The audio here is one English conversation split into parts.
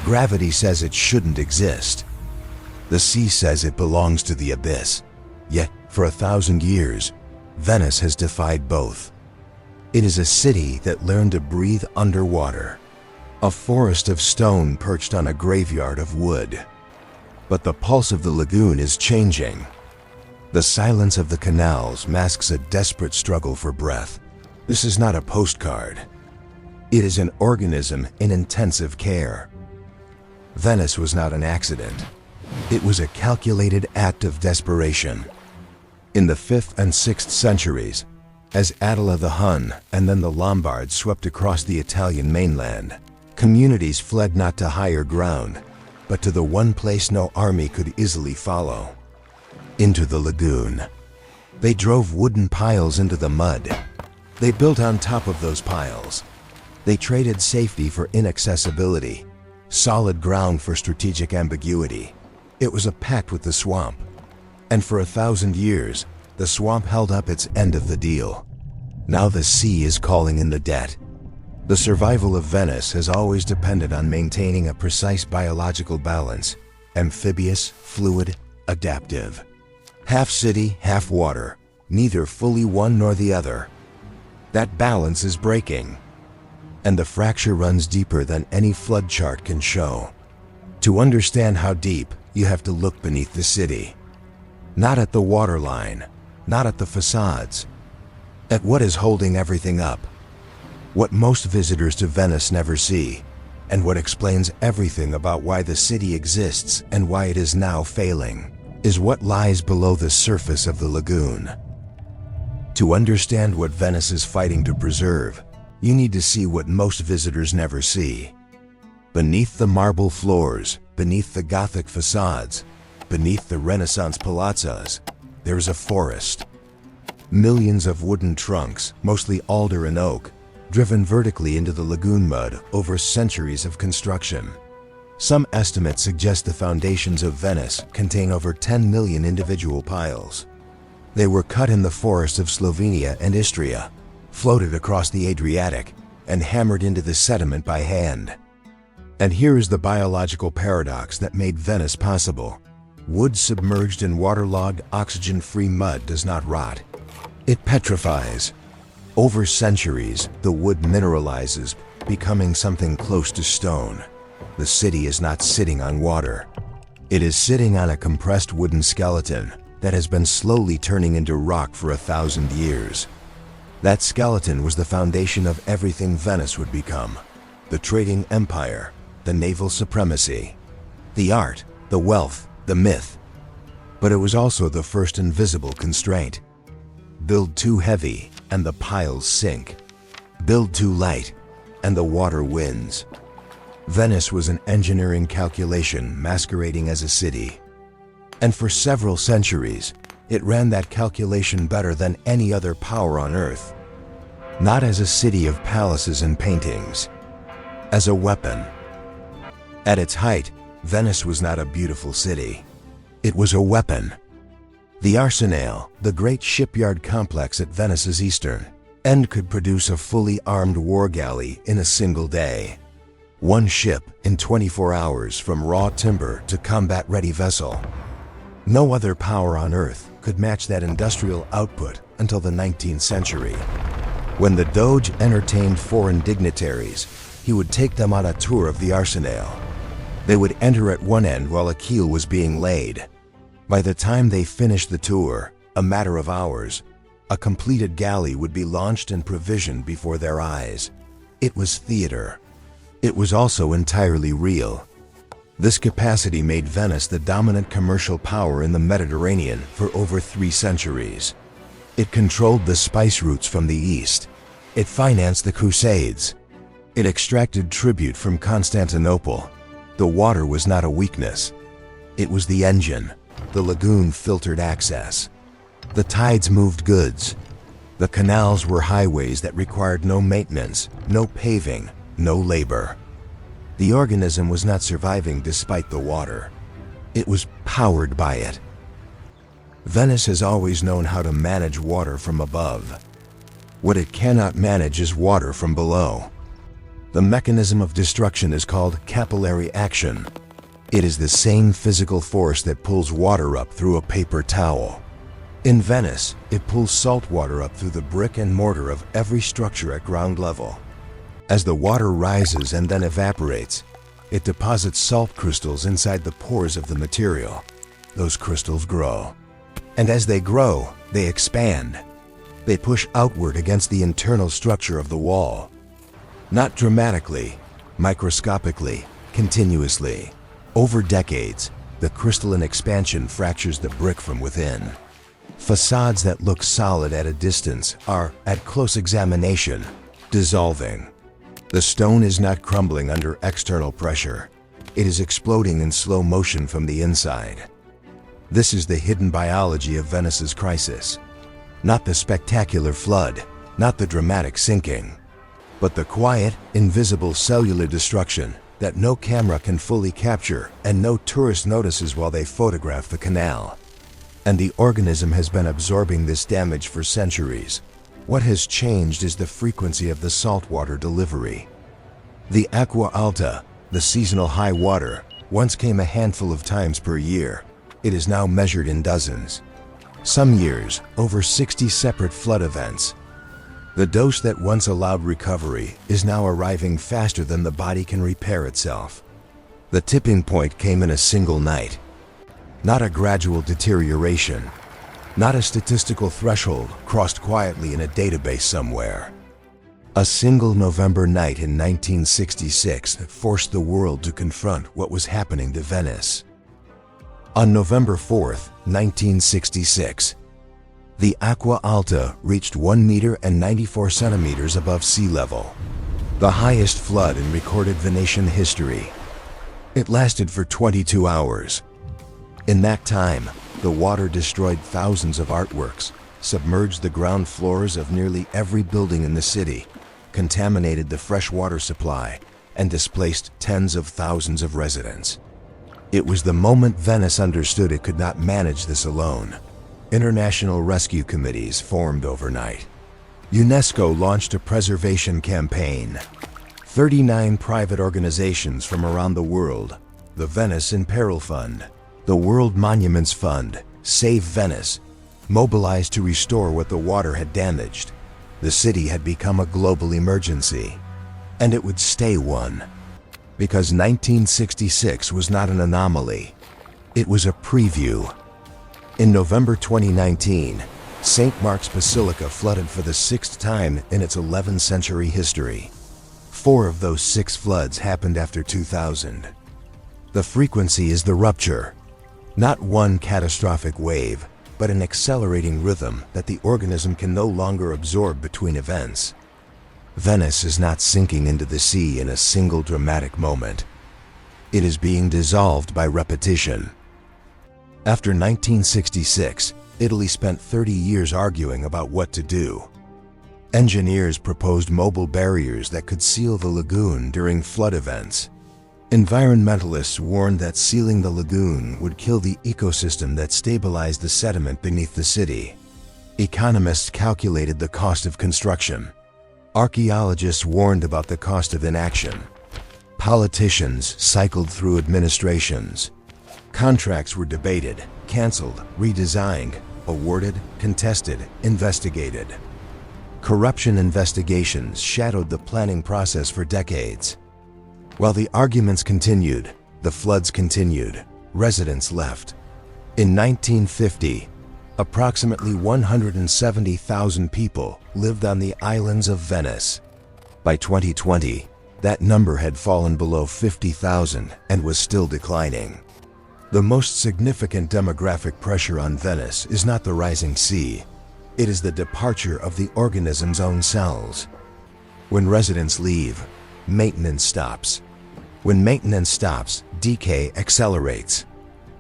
Gravity says it shouldn't exist. The sea says it belongs to the abyss. Yet, for 1,000 years, Venice has defied both. It is a city that learned to breathe underwater, a forest of stone perched on a graveyard of wood. But the pulse of the lagoon is changing. The silence of the canals masks a desperate struggle for breath. This is not a postcard. It is an organism in intensive care. Venice was not an accident. It was a calculated act of desperation. In the 5th and 6th centuries, as Attila the Hun and then the Lombards swept across the Italian mainland, communities fled not to higher ground, but to the one place no army could easily follow: into the lagoon. They drove wooden piles into the mud. They built on top of those piles. They traded safety for inaccessibility, solid ground for strategic ambiguity. It was a pact with the swamp. And for 1,000 years, the swamp held up its end of the deal. Now the sea is calling in the debt. The survival of Venice has always depended on maintaining a precise biological balance: amphibious, fluid, adaptive. Half city, half water, neither fully one nor the other. That balance is breaking, and the fracture runs deeper than any flood chart can show. To understand how deep, you have to look beneath the city. Not at the waterline, not at the facades, at what is holding everything up. What most visitors to Venice never see, and what explains everything about why the city exists and why it is now failing, is what lies below the surface of the lagoon. To understand what Venice is fighting to preserve, you need to see what most visitors never see. Beneath the marble floors, beneath the Gothic facades, beneath the Renaissance palazzas, there is a forest. Millions of wooden trunks, mostly alder and oak, driven vertically into the lagoon mud over centuries of construction. Some estimates suggest the foundations of Venice contain over 10 million individual piles. They were cut in the forests of Slovenia and Istria, floated across the Adriatic, and hammered into the sediment by hand. And here is the biological paradox that made Venice possible. Wood submerged in waterlogged, oxygen-free mud does not rot. It petrifies. Over centuries, the wood mineralizes, becoming something close to stone. The city is not sitting on water. It is sitting on a compressed wooden skeleton that has been slowly turning into rock for 1,000 years. That skeleton was the foundation of everything Venice would become: the trading empire, the naval supremacy, the art, the wealth, the myth. But it was also the first invisible constraint. Build too heavy, and the piles sink. Build too light, and the water wins. Venice was an engineering calculation masquerading as a city. And for several centuries, it ran that calculation better than any other power on earth. Not as a city of palaces and paintings, as a weapon. At its height, Venice was not a beautiful city. It was a weapon. The Arsenale, the great shipyard complex at Venice's eastern end, could produce a fully armed war galley in a single day. One ship in 24 hours from raw timber to combat-ready vessel. No other power on earth could match that industrial output until the 19th century. When the Doge entertained foreign dignitaries, he would take them on a tour of the Arsenale. They would enter at one end while a keel was being laid. By the time they finished the tour, a matter of hours, a completed galley would be launched and provisioned before their eyes. It was theater. It was also entirely real. This capacity made Venice the dominant commercial power in the Mediterranean for over 3 centuries. It controlled the spice routes from the east. It financed the Crusades. It extracted tribute from Constantinople. The water was not a weakness. It was the engine. The lagoon filtered access. The tides moved goods. The canals were highways that required no maintenance, no paving, no labor. The organism was not surviving despite the water. It was powered by it. Venice has always known how to manage water from above. What it cannot manage is water from below. The mechanism of destruction is called capillary action. It is the same physical force that pulls water up through a paper towel. In Venice, it pulls salt water up through the brick and mortar of every structure at ground level. As the water rises and then evaporates, it deposits salt crystals inside the pores of the material. Those crystals grow. And as they grow, they expand. They push outward against the internal structure of the wall. Not dramatically, microscopically, continuously. Over decades, the crystalline expansion fractures the brick from within. Facades that look solid at a distance are, at close examination, dissolving. The stone is not crumbling under external pressure. It is exploding in slow motion from the inside. This is the hidden biology of Venice's crisis. Not the spectacular flood, not the dramatic sinking, but the quiet, invisible cellular destruction that no camera can fully capture and no tourist notices while they photograph the canal. And the organism has been absorbing this damage for centuries. What has changed is the frequency of the saltwater delivery. The acqua alta, the seasonal high water, once came a handful of times per year. It is now measured in dozens. Some years, over 60 separate flood events. The dose that once allowed recovery is now arriving faster than the body can repair itself. The tipping point came in a single night. Not a gradual deterioration. Not a statistical threshold crossed quietly in a database somewhere. A single November night in 1966 forced the world to confront what was happening to Venice. On November 4th, 1966, the Acqua Alta reached 1 meter and 94 centimeters above sea level, the highest flood in recorded Venetian history. It lasted for 22 hours. In that time, the water destroyed thousands of artworks, submerged the ground floors of nearly every building in the city, contaminated the fresh water supply, and displaced tens of thousands of residents. It was the moment Venice understood it could not manage this alone. International rescue committees formed overnight. UNESCO launched a preservation campaign. 39 private organizations from around the world, the Venice in Peril Fund, the World Monuments Fund, Save Venice, mobilized to restore what the water had damaged. The city had become a global emergency, and it would stay one. Because 1966 was not an anomaly. It was a preview. In November 2019, St. Mark's Basilica flooded for the 6th time in its 11th century history. 4 of those 6 floods happened after 2000. The frequency is the rupture. Not one catastrophic wave, but an accelerating rhythm that the organism can no longer absorb between events. Venice is not sinking into the sea in a single dramatic moment. It is being dissolved by repetition. After 1966, Italy spent 30 years arguing about what to do. Engineers proposed mobile barriers that could seal the lagoon during flood events. Environmentalists warned that sealing the lagoon would kill the ecosystem that stabilized the sediment beneath the city. Economists calculated the cost of construction. Archaeologists warned about the cost of inaction. Politicians cycled through administrations. Contracts were debated, canceled, redesigned, awarded, contested, investigated. Corruption investigations shadowed the planning process for decades. While the arguments continued, the floods continued, residents left. In 1950, approximately 170,000 people lived on the islands of Venice. By 2020, that number had fallen below 50,000 and was still declining. The most significant demographic pressure on Venice is not the rising sea. It is the departure of the organism's own cells. When residents leave, maintenance stops. When maintenance stops, decay accelerates.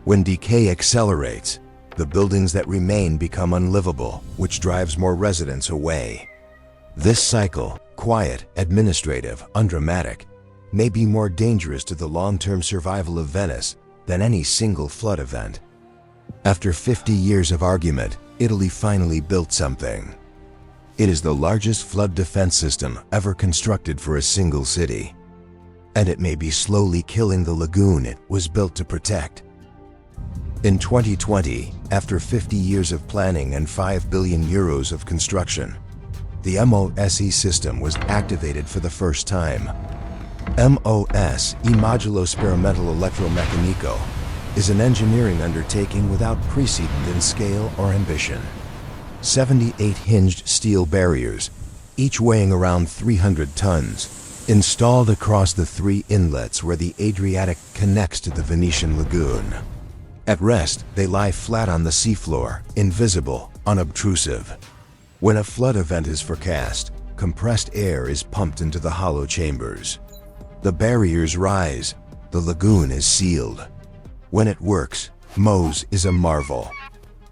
When decay accelerates, the buildings that remain become unlivable, which drives more residents away. This cycle, quiet, administrative, undramatic, may be more dangerous to the long-term survival of Venice than any single flood event. After 50 years of argument, Italy finally built something. It is the largest flood defense system ever constructed for a single city. And it may be slowly killing the lagoon it was built to protect. In 2020, after 50 years of planning and €5 billion of construction, the MOSE system was activated for the first time. MOS, Modulo Sperimental Electromecanico, is an engineering undertaking without precedent in scale or ambition. 78 hinged steel barriers, each weighing around 300 tons, installed across the 3 inlets where the Adriatic connects to the Venetian lagoon. At rest, they lie flat on the seafloor, invisible, unobtrusive. When a flood event is forecast, compressed air is pumped into the hollow chambers. The barriers rise, the lagoon is sealed. When it works, MOSE is a marvel.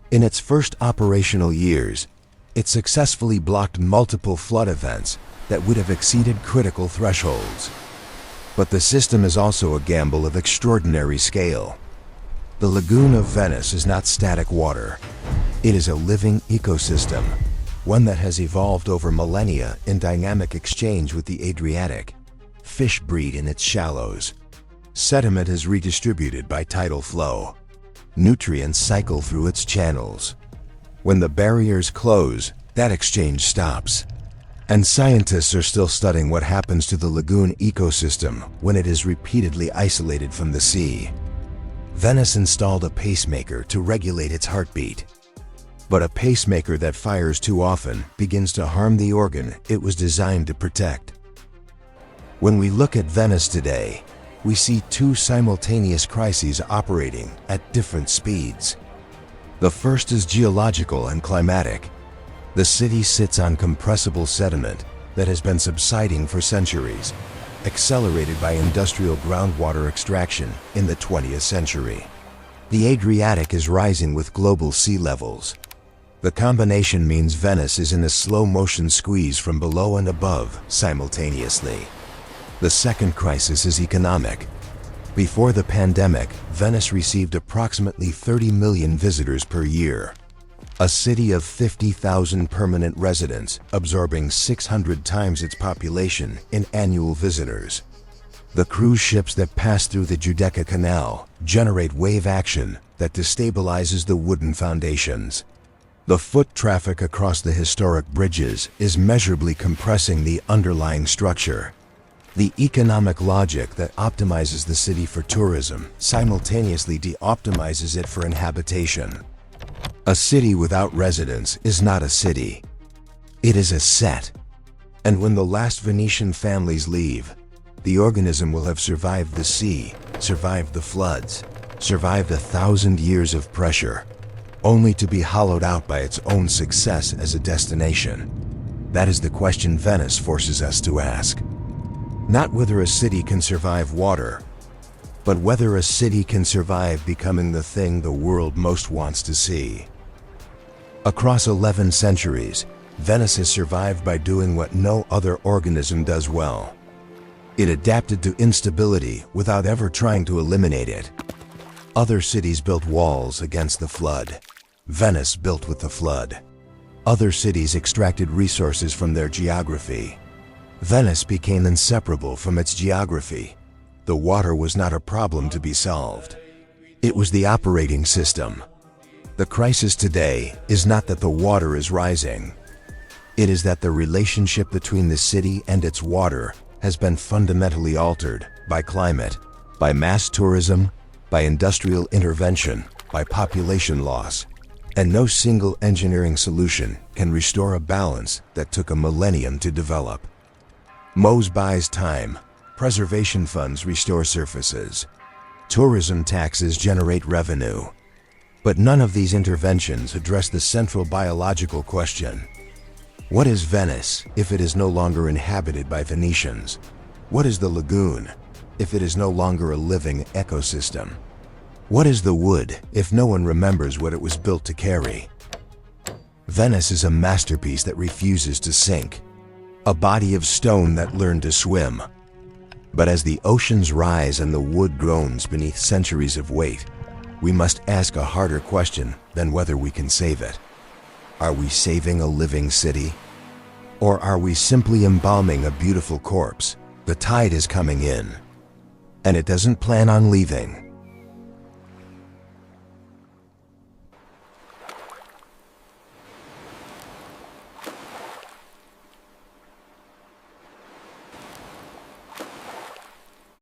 In its first operational years, it successfully blocked multiple flood events that would have exceeded critical thresholds. But the system is also a gamble of extraordinary scale. The lagoon of Venice is not static water. It is a living ecosystem, one that has evolved over millennia in dynamic exchange with the Adriatic. Fish breed in its shallows. Sediment is redistributed by tidal flow. Nutrients cycle through its channels. When the barriers close, that exchange stops. And scientists are still studying what happens to the lagoon ecosystem when it is repeatedly isolated from the sea. Venice installed a pacemaker to regulate its heartbeat. But a pacemaker that fires too often begins to harm the organ it was designed to protect. When we look at Venice today, we see 2 simultaneous crises operating at different speeds. The first is geological and climatic. The city sits on compressible sediment that has been subsiding for centuries, accelerated by industrial groundwater extraction in the 20th century. The Adriatic is rising with global sea levels. The combination means Venice is in a slow-motion squeeze from below and above simultaneously. The second crisis is economic. Before the pandemic, Venice received approximately 30 million visitors per year. A city of 50,000 permanent residents, absorbing 600 times its population in annual visitors. The cruise ships that pass through the Giudecca Canal generate wave action that destabilizes the wooden foundations. The foot traffic across the historic bridges is measurably compressing the underlying structure. The economic logic that optimizes the city for tourism simultaneously de-optimizes it for inhabitation. A city without residents is not a city. It is a set. And when the last Venetian families leave, the organism will have survived the sea, survived the floods, survived 1,000 years of pressure, only to be hollowed out by its own success as a destination. That is the question Venice forces us to ask. Not whether a city can survive water, but whether a city can survive becoming the thing the world most wants to see. Across 11 centuries, Venice has survived by doing what no other organism does well. It adapted to instability without ever trying to eliminate it. Other cities built walls against the flood. Venice built with the flood. Other cities extracted resources from their geography. Venice became inseparable from its geography. The water was not a problem to be solved. It was the operating system. The crisis today is not that the water is rising. It is that the relationship between the city and its water has been fundamentally altered by climate, by mass tourism, by industrial intervention, by population loss. And no single engineering solution can restore a balance that took a millennium to develop. MOSE buys time. Preservation funds restore surfaces. Tourism taxes generate revenue. But none of these interventions address the central biological question. What is Venice if it is no longer inhabited by Venetians? What is the lagoon if it is no longer a living ecosystem? What is the wood if no one remembers what it was built to carry? Venice is a masterpiece that refuses to sink, a body of stone that learned to swim. But as the oceans rise and the wood groans beneath centuries of weight, we must ask a harder question than whether we can save it. Are we saving a living city, Or are we simply embalming a beautiful corpse? The tide is coming in, and it doesn't plan on leaving.